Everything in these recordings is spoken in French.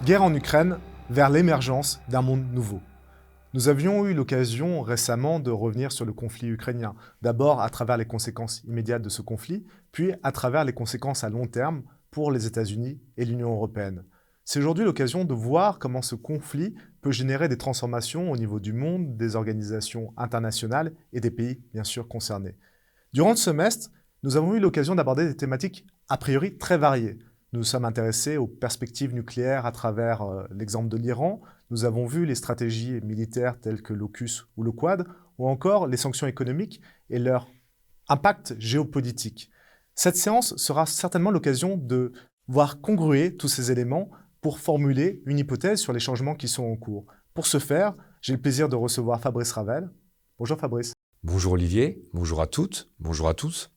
Guerre en Ukraine vers l'émergence d'un monde nouveau. Nous avions eu l'occasion récemment de revenir sur le conflit ukrainien, d'abord à travers les conséquences immédiates de ce conflit, puis à travers les conséquences à long terme pour les États-Unis et l'Union européenne. C'est aujourd'hui l'occasion de voir comment ce conflit peut générer des transformations au niveau du monde, des organisations internationales et des pays bien sûr concernés. Durant ce semestre, nous avons eu l'occasion d'aborder des thématiques a priori très variées. Nous nous sommes intéressés aux perspectives nucléaires à travers l'exemple de l'Iran. Nous avons vu les stratégies militaires telles que l'AUKUS ou le Quad, ou encore les sanctions économiques et leur impact géopolitique. Cette séance sera certainement l'occasion de voir congruer tous ces éléments pour formuler une hypothèse sur les changements qui sont en cours. Pour ce faire, j'ai le plaisir de recevoir Fabrice Ravel. Bonjour Fabrice. Bonjour Olivier, bonjour à toutes, bonjour à tous.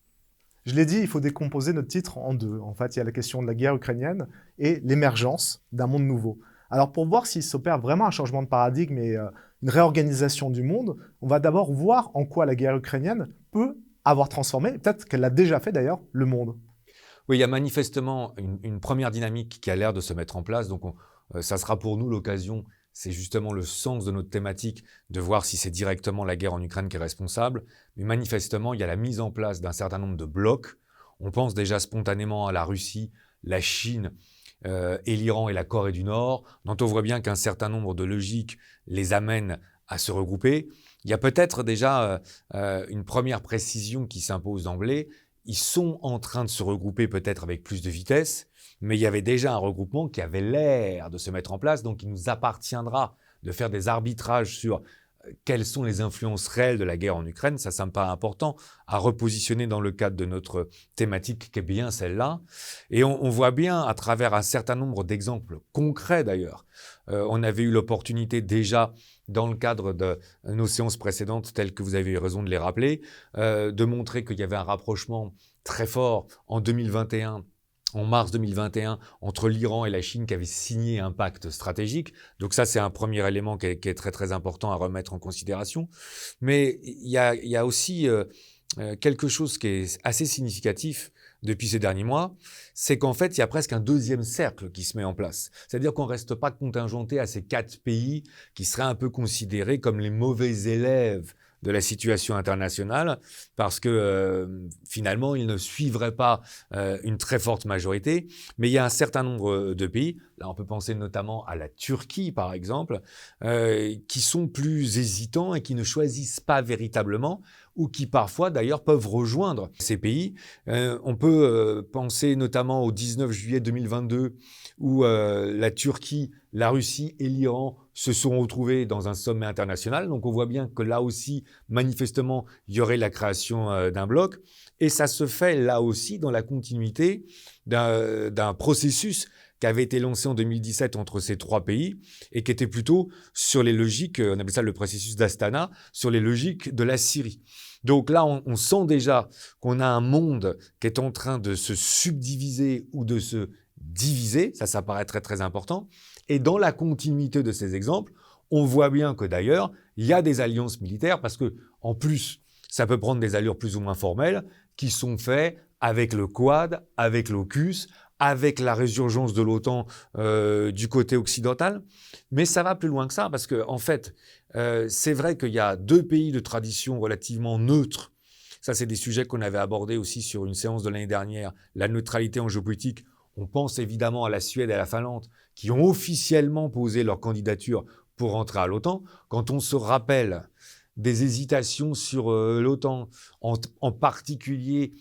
Je l'ai dit, il faut décomposer notre titre en deux. En fait, il y a la question de la guerre ukrainienne et l'émergence d'un monde nouveau. Alors, pour voir s'il s'opère vraiment un changement de paradigme et une réorganisation du monde, on va d'abord voir en quoi la guerre ukrainienne peut avoir transformé, peut-être qu'elle l'a déjà fait d'ailleurs, le monde. Oui, il y a manifestement une première dynamique qui a l'air de se mettre en place. Donc, ça sera pour nous l'occasion, c'est justement le sens de notre thématique, de voir si c'est directement la guerre en Ukraine qui est responsable. Mais manifestement, il y a la mise en place d'un certain nombre de blocs. On pense déjà spontanément à la Russie, la Chine et l'Iran et la Corée du Nord, dont on voit bien qu'un certain nombre de logiques les amènent à se regrouper. Il y a peut-être déjà une première précision qui s'impose d'emblée. Ils sont en train de se regrouper peut-être avec plus de vitesse, mais il y avait déjà un regroupement qui avait l'air de se mettre en place, donc il nous appartiendra de faire des arbitrages sur quelles sont les influences réelles de la guerre en Ukraine. Ça me paraît important à repositionner dans le cadre de notre thématique qui est bien celle-là. Et on voit bien à travers un certain nombre d'exemples concrets d'ailleurs. On avait eu l'opportunité déjà dans le cadre de nos séances précédentes, telles que vous avez eu raison de les rappeler, de montrer qu'il y avait un rapprochement très fort en 2021, en mars 2021, entre l'Iran et la Chine qui avaient signé un pacte stratégique. Donc ça, c'est un premier élément qui est très très important à remettre en considération. Mais il y a aussi quelque chose qui est assez significatif depuis ces derniers mois, c'est qu'en fait, il y a presque un deuxième cercle qui se met en place. C'est-à-dire qu'on ne reste pas contingenté à ces 4 pays qui seraient un peu considérés comme les mauvais élèves de la situation internationale, parce que finalement, ils ne suivraient pas une très forte majorité. Mais il y a un certain nombre de pays, là on peut penser notamment à la Turquie par exemple, qui sont plus hésitants et qui ne choisissent pas véritablement, ou qui parfois d'ailleurs peuvent rejoindre ces pays. On peut penser notamment au 19 juillet 2022, où la Turquie, la Russie et l'Iran se sont retrouvés dans un sommet international. Donc on voit bien que là aussi, manifestement, il y aurait la création d'un bloc. Et ça se fait là aussi dans la continuité d'un processus qui avait été lancé en 2017 entre ces 3 pays et qui était plutôt sur les logiques, on appelle ça le processus d'Astana, sur les logiques de la Syrie. Donc là, on sent déjà qu'on a un monde qui est en train de se subdiviser ou de se diviser. Ça paraît très très important. Et dans la continuité de ces exemples, on voit bien que d'ailleurs, il y a des alliances militaires parce que, en plus, ça peut prendre des allures plus ou moins formelles qui sont faites avec le Quad, avec l'AUKUS, avec la résurgence de l'OTAN du côté occidental. Mais ça va plus loin que ça parce que, en fait, c'est vrai qu'il y a 2 pays de tradition relativement neutres. Ça, c'est des sujets qu'on avait abordés aussi sur une séance de l'année dernière. La neutralité en géopolitique. On pense évidemment à la Suède et à la Finlande qui ont officiellement posé leur candidature pour rentrer à l'OTAN. Quand on se rappelle des hésitations sur l'OTAN, en particulier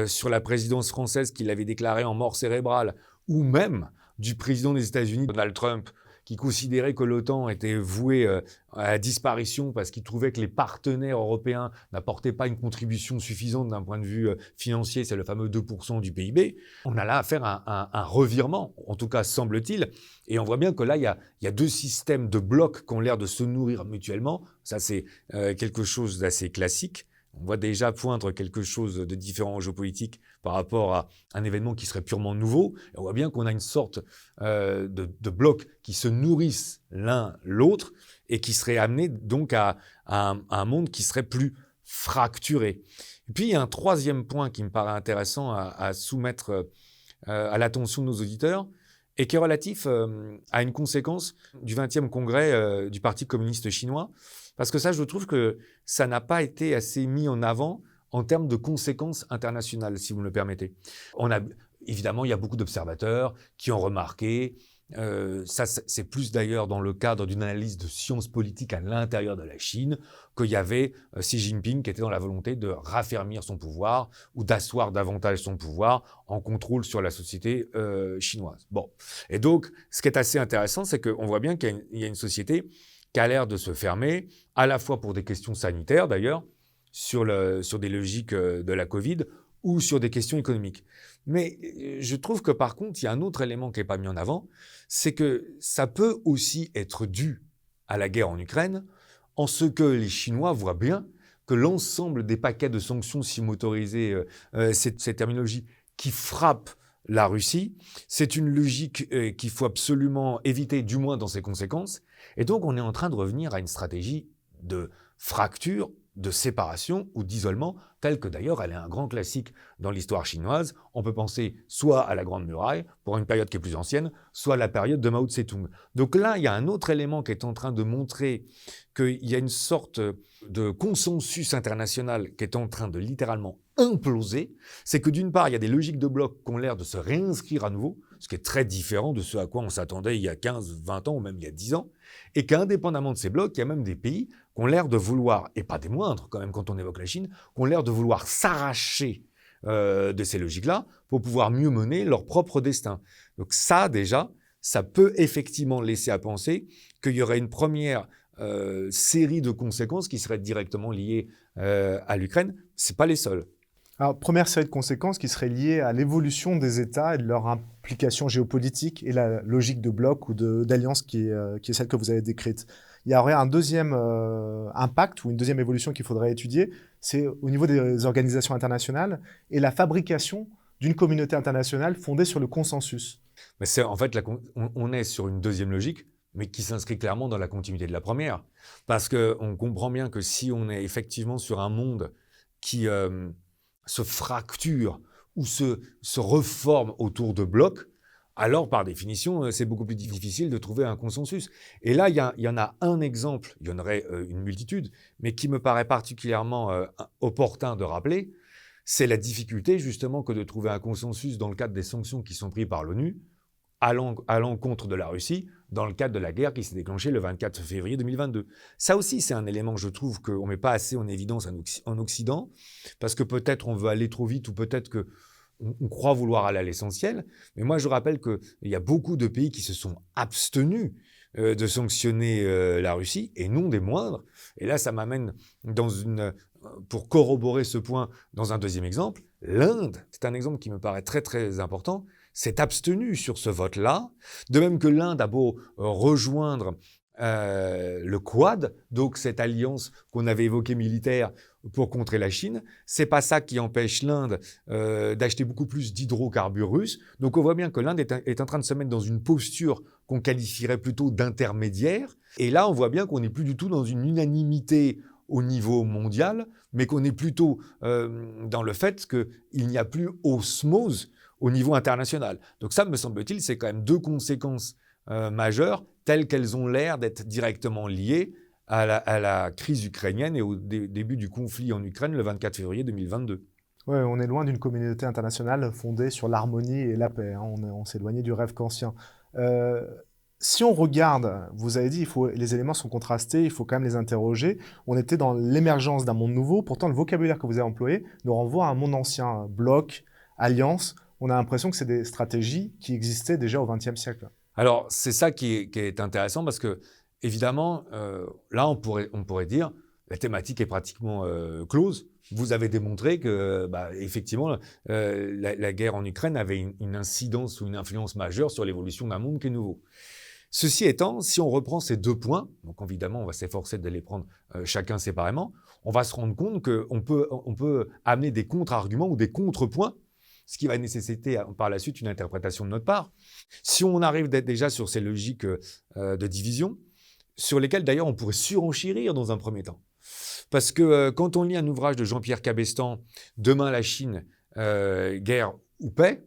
sur la présidence française qui l'avait déclarée en mort cérébrale, ou même du président des États-Unis, Donald Trump, qui considérait que l'OTAN était vouée à la disparition parce qu'il trouvait que les partenaires européens n'apportaient pas une contribution suffisante d'un point de vue financier, c'est le fameux 2% du PIB. On a là affaire à un revirement, en tout cas semble-t-il, et on voit bien que là, il y a 2 systèmes de blocs qui ont l'air de se nourrir mutuellement. Ça, c'est quelque chose d'assez classique. On voit déjà poindre quelque chose de différent en géopolitique par rapport à un événement qui serait purement nouveau. Et on voit bien qu'on a une sorte de blocs qui se nourrissent l'un l'autre et qui seraient amenés donc à un monde qui serait plus fracturé. Et puis, il y a un troisième point qui me paraît intéressant à soumettre à l'attention de nos auditeurs. et qui est relatif à une conséquence du 20e congrès du Parti communiste chinois, parce que ça, je trouve que ça n'a pas été assez mis en avant en termes de conséquences internationales, si vous me le permettez. Évidemment, il y a beaucoup d'observateurs qui ont remarqué, ça c'est plus d'ailleurs dans le cadre d'une analyse de sciences politiques à l'intérieur de la Chine, qu'il y avait Xi Jinping qui était dans la volonté de raffermir son pouvoir ou d'asseoir davantage son pouvoir en contrôle sur la société chinoise. Bon. Et donc, ce qui est assez intéressant, c'est qu'on voit bien qu'il y a une société qui a l'air de se fermer, à la fois pour des questions sanitaires d'ailleurs, sur des logiques de la Covid, ou sur des questions économiques. Mais je trouve que par contre, il y a un autre élément qui n'est pas mis en avant, c'est que ça peut aussi être dû à la guerre en Ukraine, en ce que les Chinois voient bien que l'ensemble des paquets de sanctions, si vous m'autorisez cette terminologie, qui frappent la Russie, c'est une logique qu'il faut absolument éviter, du moins dans ses conséquences. Et donc, on est en train de revenir à une stratégie de fracture, de séparation ou d'isolement, telle que d'ailleurs elle est un grand classique dans l'histoire chinoise. On peut penser soit à la Grande Muraille, pour une période qui est plus ancienne, soit à la période de Mao Tse-tung. Donc là, il y a un autre élément qui est en train de montrer qu'il y a une sorte de consensus international qui est en train de littéralement imploser. C'est que d'une part, il y a des logiques de bloc qui ont l'air de se réinscrire à nouveau, ce qui est très différent de ce à quoi on s'attendait il y a 15, 20 ans ou même il y a 10 ans, et qu'indépendamment de ces blocs, il y a même des pays qui ont l'air de vouloir, et pas des moindres quand même quand on évoque la Chine, qui ont l'air de vouloir s'arracher de ces logiques-là pour pouvoir mieux mener leur propre destin. Donc ça, déjà, ça peut effectivement laisser à penser qu'il y aurait une première série de conséquences qui seraient directement liées à l'Ukraine. Ce n'est pas les seules. Alors, première série de conséquences qui seraient liées à l'évolution des États et de leur implication géopolitique et la logique de bloc ou d'alliance qui est celle que vous avez décrite. Il y aurait un deuxième impact ou une deuxième évolution qu'il faudrait étudier, c'est au niveau des organisations internationales et la fabrication d'une communauté internationale fondée sur le consensus. Mais c'est, en fait, on est sur une deuxième logique, mais qui s'inscrit clairement dans la continuité de la première. Parce qu'on comprend bien que si on est effectivement sur un monde qui se fracture ou se reforme autour de blocs, alors par définition, c'est beaucoup plus difficile de trouver un consensus. Et là, il y en a un exemple, il y en aurait une multitude, mais qui me paraît particulièrement opportun de rappeler, c'est la difficulté justement que de trouver un consensus dans le cadre des sanctions qui sont prises par l'ONU à l'encontre de la Russie dans le cadre de la guerre qui s'est déclenchée le 24 février 2022. Ça aussi, c'est un élément que je trouve qu'on ne met pas assez en évidence en Occident, parce que peut-être on veut aller trop vite ou peut-être qu'on croit vouloir aller à l'essentiel. Mais moi, je rappelle qu'il y a beaucoup de pays qui se sont abstenus de sanctionner la Russie, et non des moindres. Et là, ça m'amène pour corroborer ce point dans un deuxième exemple. L'Inde, c'est un exemple qui me paraît très très important, s'est abstenue sur ce vote-là, de même que l'Inde a beau rejoindre le Quad, donc cette alliance qu'on avait évoquée militaire pour contrer la Chine, c'est pas ça qui empêche l'Inde d'acheter beaucoup plus d'hydrocarbures russes. Donc on voit bien que l'Inde est en train de se mettre dans une posture qu'on qualifierait plutôt d'intermédiaire. Et là, on voit bien qu'on n'est plus du tout dans une unanimité au niveau mondial, mais qu'on est plutôt dans le fait qu'il n'y a plus osmose au niveau international. Donc ça, me semble-t-il, c'est quand même deux conséquences majeures, telles qu'elles ont l'air d'être directement liées à la crise ukrainienne et au début du conflit en Ukraine le 24 février 2022. Oui, on est loin d'une communauté internationale fondée sur l'harmonie et la paix. Hein. On s'est éloigné du rêve kantien. Si on regarde, vous avez dit, les éléments sont contrastés, il faut quand même les interroger. On était dans l'émergence d'un monde nouveau, pourtant le vocabulaire que vous avez employé nous renvoie à un monde ancien, bloc, alliance. On a l'impression que c'est des stratégies qui existaient déjà au XXe siècle. Alors, c'est ça qui est intéressant parce que, évidemment, là, on pourrait dire la thématique est pratiquement close. Vous avez démontré que, effectivement, la guerre en Ukraine avait une incidence ou une influence majeure sur l'évolution d'un monde qui est nouveau. Ceci étant, si on reprend ces deux points, donc évidemment, on va s'efforcer de les prendre chacun séparément, on va se rendre compte qu'on peut amener des contre-arguments ou des contrepoints, ce qui va nécessiter par la suite une interprétation de notre part. Si on arrive déjà sur ces logiques de division, sur lesquelles d'ailleurs on pourrait surenchérir dans un premier temps. Parce que quand on lit un ouvrage de Jean-Pierre Cabestan, « Demain la Chine, guerre ou paix »,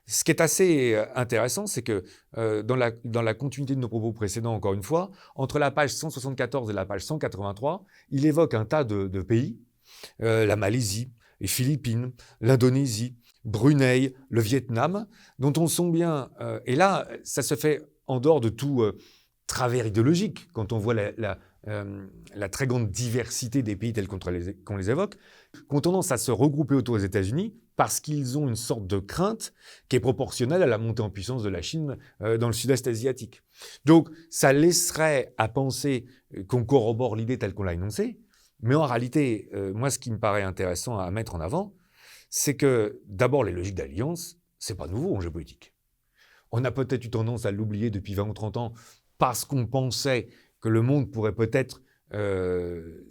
Ce qui est assez intéressant, c'est que dans la continuité de nos propos précédents, encore une fois, entre la page 174 et la page 183, il évoque un tas de pays, la Malaisie, les Philippines, l'Indonésie, Brunei, le Vietnam, dont on sent bien, et là, ça se fait en dehors de tout travers idéologique, quand on voit la très grande diversité des pays tels qu'on les évoque, qui ont tendance à se regrouper autour des États-Unis parce qu'ils ont une sorte de crainte qui est proportionnelle à la montée en puissance de la Chine dans le sud-est asiatique. Donc, ça laisserait à penser qu'on corrobore l'idée telle qu'on l'a énoncée, mais en réalité, moi, ce qui me paraît intéressant à mettre en avant, c'est que, d'abord, les logiques d'alliance, c'est pas nouveau en géopolitique. On a peut-être eu tendance à l'oublier depuis 20 ou 30 ans parce qu'on pensait que le monde pourrait peut-être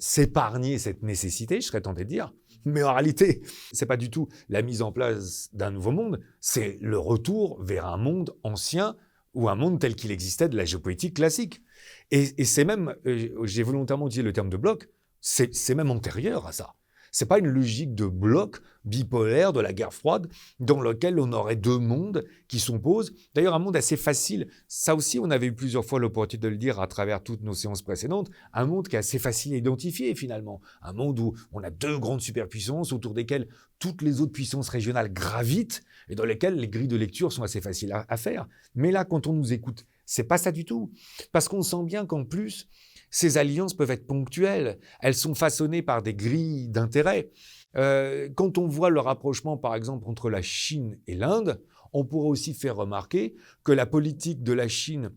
s'épargner cette nécessité, je serais tenté de dire. Mais en réalité, c'est pas du tout la mise en place d'un nouveau monde, c'est le retour vers un monde ancien ou un monde tel qu'il existait de la géopolitique classique. Et c'est même, j'ai volontairement utilisé le terme de bloc, c'est même antérieur à ça. C'est pas une logique de bloc bipolaire de la guerre froide dans lequel on aurait deux mondes qui s'opposent. D'ailleurs, un monde assez facile. Ça aussi, on avait eu plusieurs fois l'opportunité de le dire à travers toutes nos séances précédentes. Un monde qui est assez facile à identifier finalement. Un monde où on a deux grandes superpuissances autour desquelles toutes les autres puissances régionales gravitent et dans lesquelles les grilles de lecture sont assez faciles à faire. Mais là, quand on nous écoute, c'est pas ça du tout. Parce qu'on sent bien qu'en plus, ces alliances peuvent être ponctuelles. Elles sont façonnées par des grilles d'intérêt. Quand on voit le rapprochement, par exemple, entre la Chine et l'Inde, on pourrait aussi faire remarquer que la politique de la Chine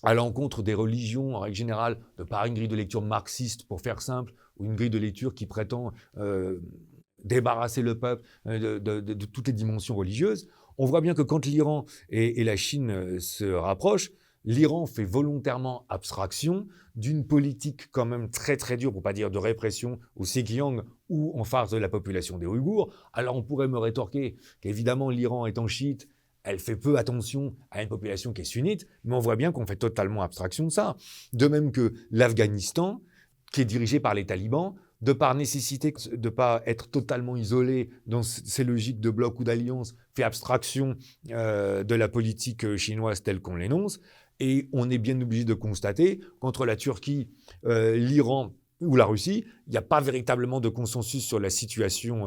à l'encontre des religions, en règle générale, de par une grille de lecture marxiste, pour faire simple, ou une grille de lecture qui prétend débarrasser le peuple de toutes les dimensions religieuses, on voit bien que quand l'Iran et la Chine se rapprochent, l'Iran fait volontairement abstraction d'une politique quand même très très dure, pour pas dire de répression, au Xinjiang ou en face de la population des Ouïghours. Alors on pourrait me rétorquer qu'évidemment l'Iran étant chiite, elle fait peu attention à une population qui est sunnite, mais on voit bien qu'on fait totalement abstraction de ça. De même que l'Afghanistan, qui est dirigé par les talibans, de par nécessité de ne pas être totalement isolé dans ces logiques de bloc ou d'alliance, fait abstraction de la politique chinoise telle qu'on l'énonce. Et on est bien obligé de constater qu'entre la Turquie, l'Iran ou la Russie, il n'y a pas véritablement de consensus sur la situation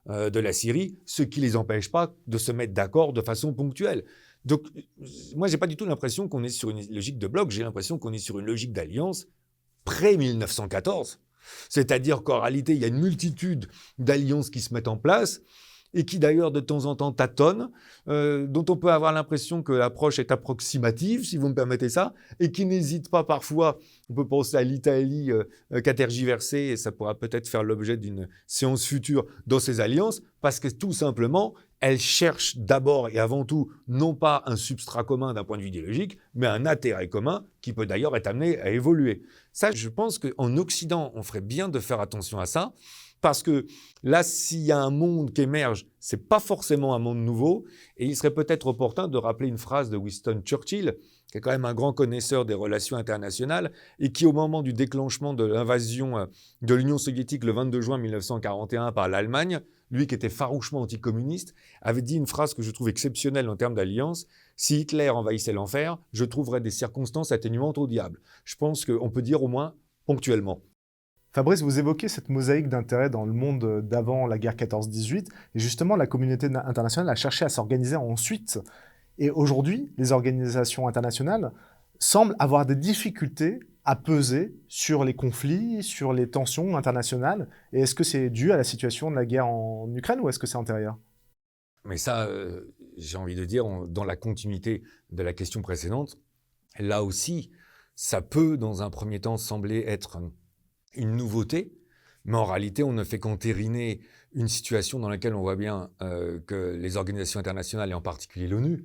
de la Syrie, ce qui ne les empêche pas de se mettre d'accord de façon ponctuelle. Donc, moi, je n'ai pas du tout l'impression qu'on est sur une logique de bloc, j'ai l'impression qu'on est sur une logique d'alliance pré-1914. C'est-à-dire qu'en réalité, il y a une multitude d'alliances qui se mettent en place et qui d'ailleurs de temps en temps tâtonnent, dont on peut avoir l'impression que l'approche est approximative, si vous me permettez ça, et qui n'hésite pas parfois, on peut penser à l'Italie qu'à tergiverser, et ça pourra peut-être faire l'objet d'une séance future dans ces alliances, parce que tout simplement, elles cherchent d'abord et avant tout, non pas un substrat commun d'un point de vue idéologique, mais un intérêt commun qui peut d'ailleurs être amené à évoluer. Ça, je pense qu'en Occident, on ferait bien de faire attention à ça, parce que là, s'il y a un monde qui émerge, c'est pas forcément un monde nouveau. Et il serait peut-être opportun de rappeler une phrase de Winston Churchill, qui est quand même un grand connaisseur des relations internationales, et qui, au moment du déclenchement de l'invasion de l'Union soviétique le 22 juin 1941 par l'Allemagne, lui qui était farouchement anticommuniste, avait dit une phrase que je trouve exceptionnelle en termes d'alliance. Si Hitler envahissait l'enfer, je trouverais des circonstances atténuantes au diable. Je pense qu'on peut dire au moins ponctuellement. Fabrice, vous évoquez cette mosaïque d'intérêts dans le monde d'avant la guerre 14-18, et justement la communauté internationale a cherché à s'organiser ensuite. Et aujourd'hui, les organisations internationales semblent avoir des difficultés à peser sur les conflits, sur les tensions internationales. Et est-ce que c'est dû à la situation de la guerre en Ukraine ou est-ce que c'est antérieur ? Mais ça, j'ai envie de dire, dans la continuité de la question précédente, là aussi, ça peut dans un premier temps sembler être une nouveauté, mais en réalité, on ne fait qu'entériner une situation dans laquelle on voit bien que les organisations internationales, et en particulier l'ONU,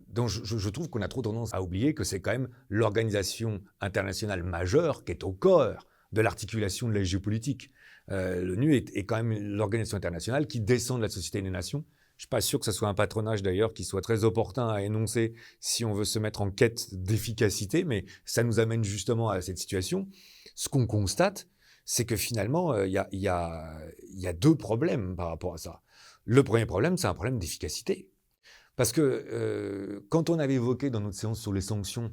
donc je trouve qu'on a trop tendance à oublier que c'est quand même l'organisation internationale majeure qui est au cœur de l'articulation de la géopolitique. L'ONU est quand même l'organisation internationale qui descend de la Société des Nations. Je ne suis pas sûr que ce soit un patronage d'ailleurs qui soit très opportun à énoncer si on veut se mettre en quête d'efficacité, mais ça nous amène justement à cette situation. Ce qu'on constate, c'est que finalement, il y a deux problèmes par rapport à ça. Le premier problème, c'est un problème d'efficacité. Parce que quand on avait évoqué dans notre séance sur les sanctions,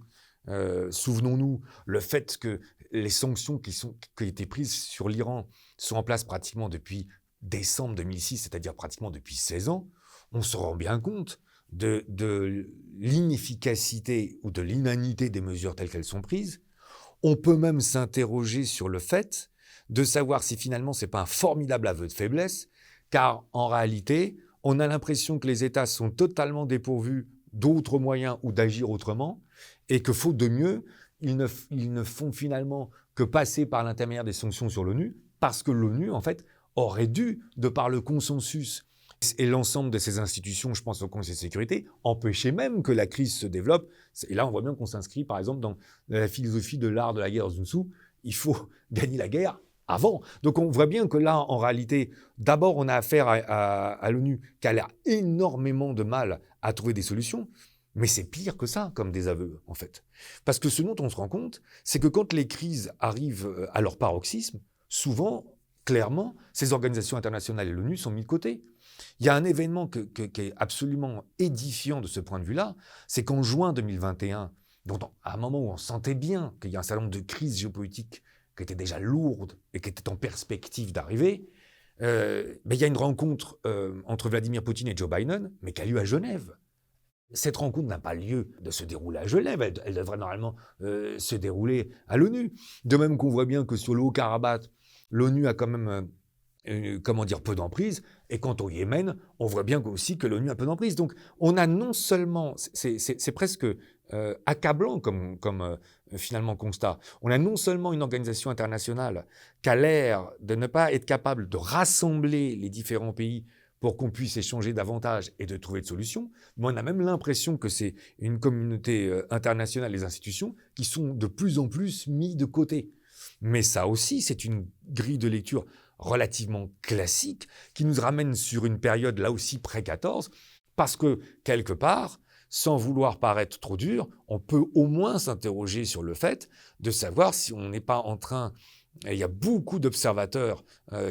souvenons-nous, le fait que les sanctions qui ont été prises sur l'Iran sont en place pratiquement depuis décembre 2006, c'est-à-dire pratiquement depuis 16 ans, on se rend bien compte de l'inefficacité ou de l'inanité des mesures telles qu'elles sont prises. On peut même s'interroger sur le fait de savoir si finalement ce n'est pas un formidable aveu de faiblesse, car en réalité, on a l'impression que les États sont totalement dépourvus d'autres moyens ou d'agir autrement, et que faute de mieux, ils ne font finalement que passer par l'intermédiaire des sanctions sur l'ONU, parce que l'ONU, en fait, aurait dû, de par le consensus et l'ensemble de ces institutions, je pense au Conseil de sécurité, empêcher même que la crise se développe. Et là, on voit bien qu'on s'inscrit, par exemple, dans la philosophie de l'art de la guerre Sun Tzu. Il faut gagner la guerre avant. Donc, on voit bien que là, en réalité, d'abord, on a affaire à l'ONU qui a l'air énormément de mal à trouver des solutions. Mais c'est pire que ça, comme désaveu, en fait. Parce que ce dont on se rend compte, c'est que quand les crises arrivent à leur paroxysme, souvent, clairement, ces organisations internationales et l'ONU sont mis de côté. Il y a un événement qui est absolument édifiant de ce point de vue-là, c'est qu'en juin 2021, à un moment où on sentait bien qu'il y a un certain nombre de crises géopolitiques qui étaient déjà lourdes et qui étaient en perspective d'arriver, il y a une rencontre entre Vladimir Poutine et Joe Biden, mais qui a lieu à Genève. Cette rencontre n'a pas lieu de se dérouler à Genève, elle devrait normalement se dérouler à l'ONU. De même qu'on voit bien que sur le Haut-Karabakh, l'ONU a quand même peu d'emprise, et quant au Yémen, on voit bien aussi que l'ONU a peu d'emprise. Donc on a non seulement, c'est presque accablant comme finalement constat, on a non seulement une organisation internationale qui a l'air de ne pas être capable de rassembler les différents pays pour qu'on puisse échanger davantage et de trouver de solutions, mais on a même l'impression que c'est une communauté internationale, les institutions, qui sont de plus en plus mis de côté. Mais ça aussi, c'est une grille de lecture relativement classique qui nous ramène sur une période là aussi pré-14, parce que quelque part, sans vouloir paraître trop dur, on peut au moins s'interroger sur le fait de savoir si on n'est pas en train, et il y a beaucoup d'observateurs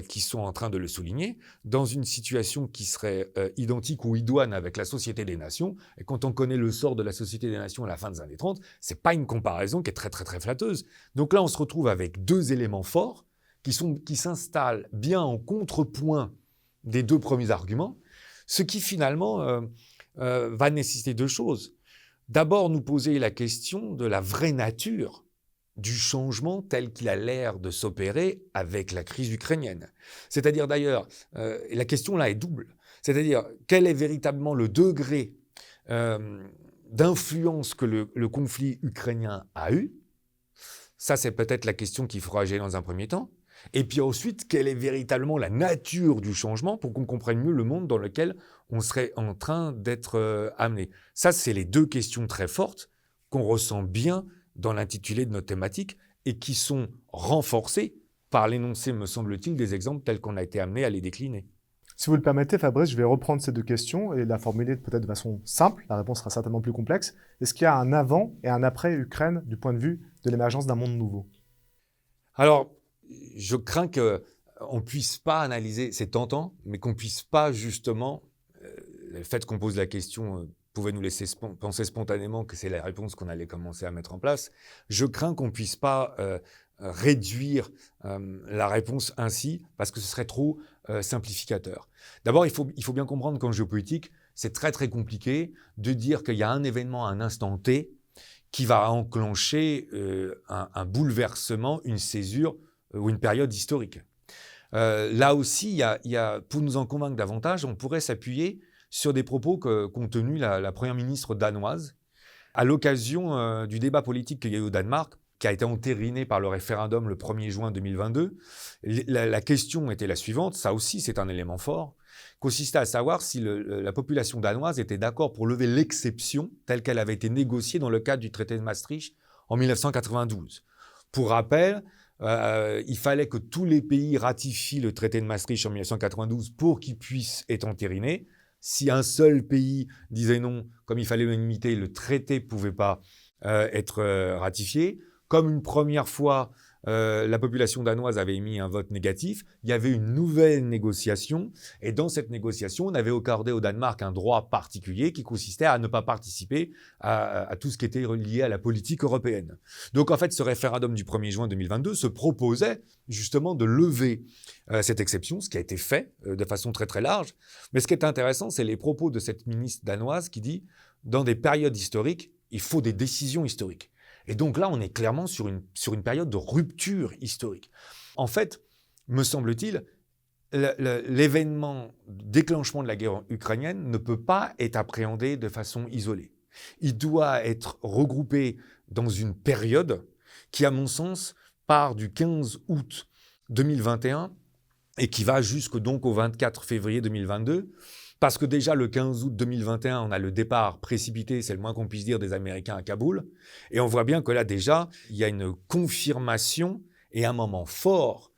qui sont en train de le souligner, dans une situation qui serait identique ou idoine avec la Société des Nations. Et quand on connaît le sort de la Société des Nations à la fin des années 30, c'est pas une comparaison qui est très très très flatteuse. Donc là, on se retrouve avec deux éléments forts qui s'installent bien en contrepoint des deux premiers arguments, ce qui finalement va nécessiter deux choses. D'abord, nous poser la question de la vraie nature du changement tel qu'il a l'air de s'opérer avec la crise ukrainienne. C'est-à-dire d'ailleurs, la question là est double, c'est-à-dire quel est véritablement le degré d'influence que le conflit ukrainien a eu. Ça, c'est peut-être la question qu'il faudra gérer dans un premier temps. Et puis ensuite, quelle est véritablement la nature du changement pour qu'on comprenne mieux le monde dans lequel on serait en train d'être amené. Ça, c'est les deux questions très fortes qu'on ressent bien dans l'intitulé de notre thématique et qui sont renforcées par l'énoncé, me semble-t-il, des exemples tels qu'on a été amené à les décliner. Si vous le permettez, Fabrice, je vais reprendre ces deux questions et la formuler peut-être de façon simple. La réponse sera certainement plus complexe. Est-ce qu'il y a un avant et un après Ukraine du point de vue de l'émergence d'un monde nouveau? Alors, je crains qu'on ne puisse pas analyser, c'est tentant, mais qu'on ne puisse pas justement, le fait qu'on pose la question pouvait nous laisser penser spontanément que c'est la réponse qu'on allait commencer à mettre en place. Je crains qu'on ne puisse pas réduire la réponse ainsi, parce que ce serait trop simplificateur. D'abord, il faut bien comprendre qu'en géopolitique, c'est très très compliqué de dire qu'il y a un événement à un instant T qui va enclencher un bouleversement, une césure ou une période historique. Là aussi, pour nous en convaincre davantage, on pourrait s'appuyer sur des propos qu'ont tenus la première ministre danoise à l'occasion du débat politique qu'il y a eu au Danemark, qui a été entériné par le référendum le 1er juin 2022. La question était la suivante, ça aussi c'est un élément fort, consistait à savoir si la population danoise était d'accord pour lever l'exception telle qu'elle avait été négociée dans le cadre du traité de Maastricht en 1992. Pour rappel, il fallait que tous les pays ratifient le traité de Maastricht en 1992 pour qu'il puisse être entériné. Si un seul pays disait non, comme il fallait l'unanimité, le traité ne pouvait pas être ratifié. Comme une première fois, la population danoise avait émis un vote négatif. Il y avait une nouvelle négociation. Et dans cette négociation, on avait accordé au Danemark un droit particulier qui consistait à ne pas participer à tout ce qui était lié à la politique européenne. Donc en fait, ce référendum du 1er juin 2022 se proposait justement de lever cette exception, ce qui a été fait de façon très très large. Mais ce qui est intéressant, c'est les propos de cette ministre danoise qui dit « dans des périodes historiques, il faut des décisions historiques ». Et donc là, on est clairement sur une période de rupture historique. En fait, me semble-t-il, l'événement déclenchement de la guerre ukrainienne ne peut pas être appréhendé de façon isolée. Il doit être regroupé dans une période qui, à mon sens, part du 15 août 2021 et qui va jusqu'au 24 février 2022. Parce que déjà, le 15 août 2021, on a le départ précipité, c'est le moins qu'on puisse dire, des Américains à Kaboul. Et on voit bien que là, déjà, il y a une confirmation et un moment fort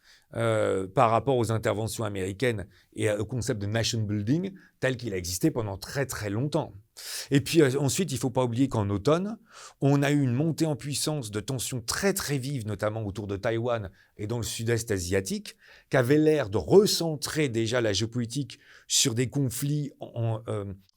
par rapport aux interventions américaines et au concept de nation building tel qu'il a existé pendant très très longtemps. Et puis ensuite, il ne faut pas oublier qu'en automne, on a eu une montée en puissance de tensions très très vives, notamment autour de Taïwan et dans le sud-est asiatique, qui avait l'air de recentrer déjà la géopolitique sur des conflits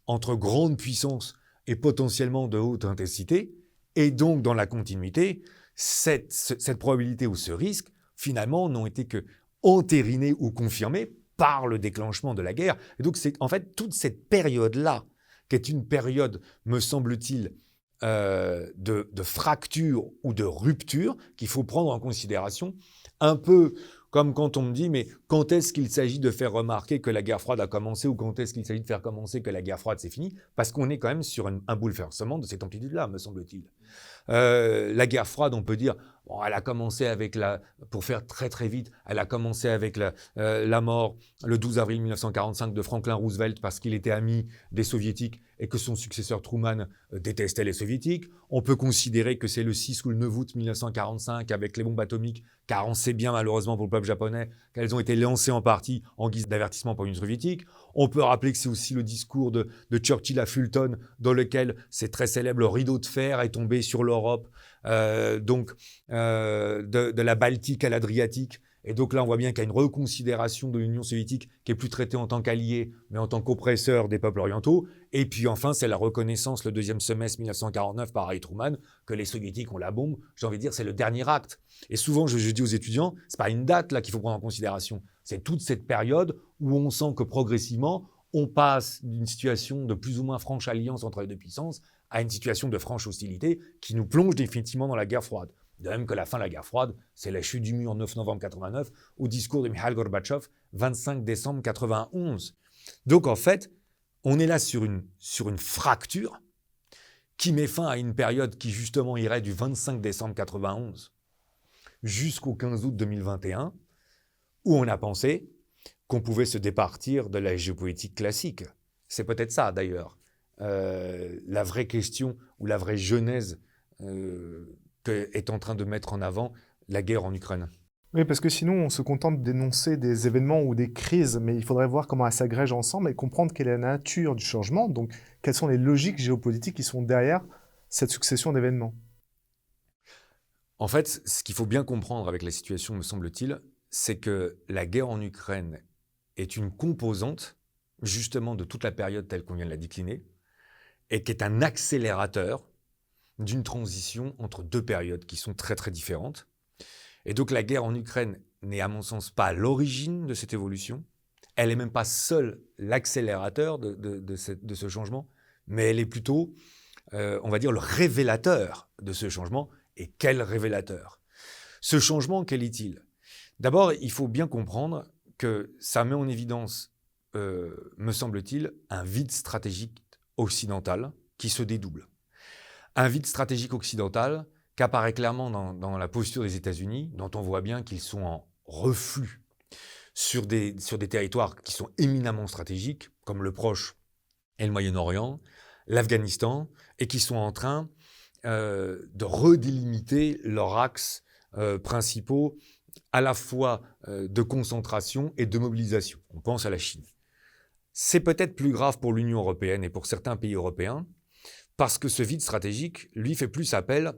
entre grandes puissances et potentiellement de haute intensité. Et donc, dans la continuité, cette probabilité ou ce risque, finalement, n'ont été que entérinés ou confirmés par le déclenchement de la guerre. Et donc, c'est en fait toute cette période-là, qui est une période, me semble-t-il, de fracture ou de rupture qu'il faut prendre en considération, un peu comme quand on me dit, mais quand est-ce qu'il s'agit de faire remarquer que la guerre froide a commencé ou quand est-ce qu'il s'agit de faire commencer que la guerre froide c'est fini? Parce qu'on est quand même sur un bouleversement de cette amplitude-là, me semble-t-il. La guerre froide, on peut dire, bon, elle a commencé avec pour faire très très vite, elle a commencé avec la mort le 12 avril 1945 de Franklin Roosevelt parce qu'il était ami des soviétiques et que son successeur Truman détestait les soviétiques. On peut considérer que c'est le 6 ou le 9 août 1945 avec les bombes atomiques, car on sait bien malheureusement pour le peuple japonais qu'elles ont été lancées en partie en guise d'avertissement pour l'Union soviétique. On peut rappeler que c'est aussi le discours de Churchill à Fulton dans lequel c'est très célèbre, le rideau de fer est tombé sur l'Europe, de la Baltique à l'Adriatique. Et donc là, on voit bien qu'il y a une reconsidération de l'Union soviétique qui est plus traitée en tant qu'allié, mais en tant qu'oppresseur des peuples orientaux. Et puis enfin, c'est la reconnaissance le deuxième semestre 1949 par Harry Truman que les soviétiques ont la bombe. J'ai envie de dire, c'est le dernier acte. Et souvent, je dis aux étudiants, c'est pas une date là qu'il faut prendre en considération. C'est toute cette période où on sent que progressivement, on passe d'une situation de plus ou moins franche alliance entre les deux puissances à une situation de franche hostilité qui nous plonge définitivement dans la guerre froide. De même que la fin de la guerre froide, c'est la chute du mur 9 novembre 89 au discours de Mikhail Gorbatchev 25 décembre 91. Donc en fait, on est là sur une fracture qui met fin à une période qui justement irait du 25 décembre 91 jusqu'au 15 août 2021, où on a pensé qu'on pouvait se départir de la géopolitique classique. C'est peut-être ça d'ailleurs, la vraie question ou la vraie genèse est en train de mettre en avant la guerre en Ukraine. Oui, parce que sinon, on se contente d'énoncer des événements ou des crises, mais il faudrait voir comment elles s'agrègent ensemble et comprendre quelle est la nature du changement, donc quelles sont les logiques géopolitiques qui sont derrière cette succession d'événements. En fait, ce qu'il faut bien comprendre avec la situation, me semble-t-il, c'est que la guerre en Ukraine est une composante, justement, de toute la période telle qu'on vient de la décliner, et qui est un accélérateur d'une transition entre deux périodes qui sont très très différentes. Et donc la guerre en Ukraine n'est à mon sens pas à l'origine de cette évolution, elle n'est même pas seule l'accélérateur de ce changement, mais elle est plutôt, on va dire, le révélateur de ce changement. Et quel révélateur! Ce changement, quel est-il? D'abord, il faut bien comprendre que ça met en évidence, me semble-t-il, un vide stratégique occidental qui se dédouble. Un vide stratégique occidental qui apparaît clairement dans la posture des États-Unis, dont on voit bien qu'ils sont en reflux sur des territoires qui sont éminemment stratégiques, comme le Proche et le Moyen-Orient, l'Afghanistan, et qui sont en train de redélimiter leurs axes principaux, à la fois de concentration et de mobilisation. On pense à la Chine. C'est peut-être plus grave pour l'Union européenne et pour certains pays européens, parce que ce vide stratégique, lui, fait plus appel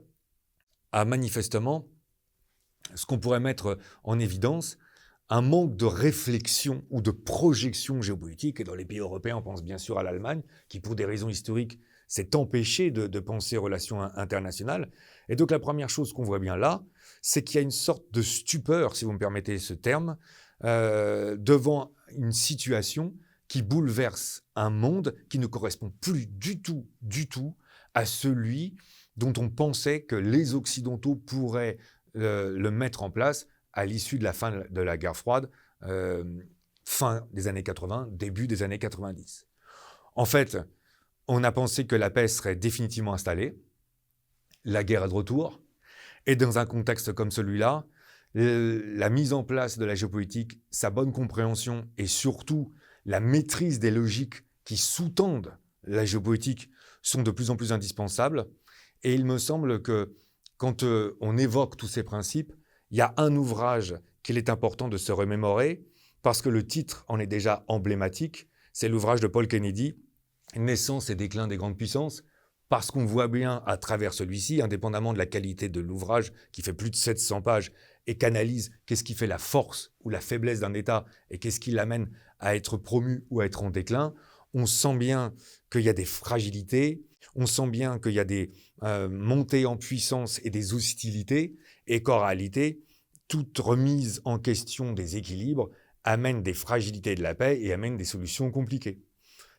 à manifestement ce qu'on pourrait mettre en évidence, un manque de réflexion ou de projection géopolitique. Et dans les pays européens, on pense bien sûr à l'Allemagne, qui pour des raisons historiques s'est empêchée de penser relations internationales. Et donc la première chose qu'on voit bien là, c'est qu'il y a une sorte de stupeur, si vous me permettez ce terme, devant une situation qui bouleverse un monde qui ne correspond plus du tout à celui dont on pensait que les Occidentaux pourraient le mettre en place à l'issue de la fin de la guerre froide, fin des années 80, début des années 90. En fait, on a pensé que la paix serait définitivement installée, la guerre est de retour, et dans un contexte comme celui-là, la mise en place de la géopolitique, sa bonne compréhension et surtout la maîtrise des logiques qui sous-tendent la géopolitique sont de plus en plus indispensables. Et il me semble que quand on évoque tous ces principes, il y a un ouvrage qu'il est important de se remémorer, parce que le titre en est déjà emblématique, c'est l'ouvrage de Paul Kennedy, « Naissance et déclin des grandes puissances », parce qu'on voit bien à travers celui-ci, indépendamment de la qualité de l'ouvrage, qui fait plus de 700 pages, et qu'analyse qu'est-ce qui fait la force ou la faiblesse d'un État, et qu'est-ce qui l'amène à être promu ou à être en déclin, on sent bien qu'il y a des fragilités, on sent bien qu'il y a des montées en puissance et des hostilités, et qu'en réalité, toute remise en question des équilibres amène des fragilités de la paix et amène des solutions compliquées.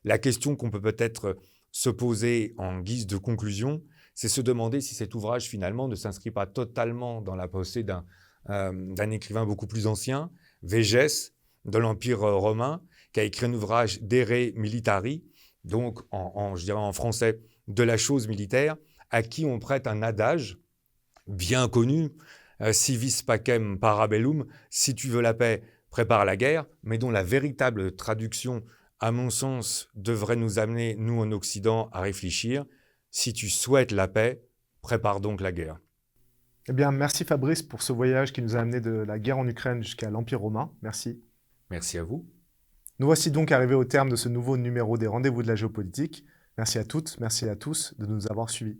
La question qu'on peut peut-être se poser en guise de conclusion, c'est se demander si cet ouvrage finalement ne s'inscrit pas totalement dans la pensée d'un écrivain beaucoup plus ancien, Végès, de l'Empire romain, qui a écrit un ouvrage De Re Militari, donc je dirais en français, de la chose militaire, à qui on prête un adage bien connu, si vis pacem parabellum, si tu veux la paix, prépare la guerre, mais dont la véritable traduction, à mon sens, devrait nous amener, nous en Occident, à réfléchir. Si tu souhaites la paix, prépare donc la guerre. Eh bien, merci Fabrice pour ce voyage qui nous a amené de la guerre en Ukraine jusqu'à l'Empire romain. Merci. Merci à vous. Nous voici donc arrivés au terme de ce nouveau numéro des Rendez-vous de la géopolitique. Merci à toutes, merci à tous de nous avoir suivis.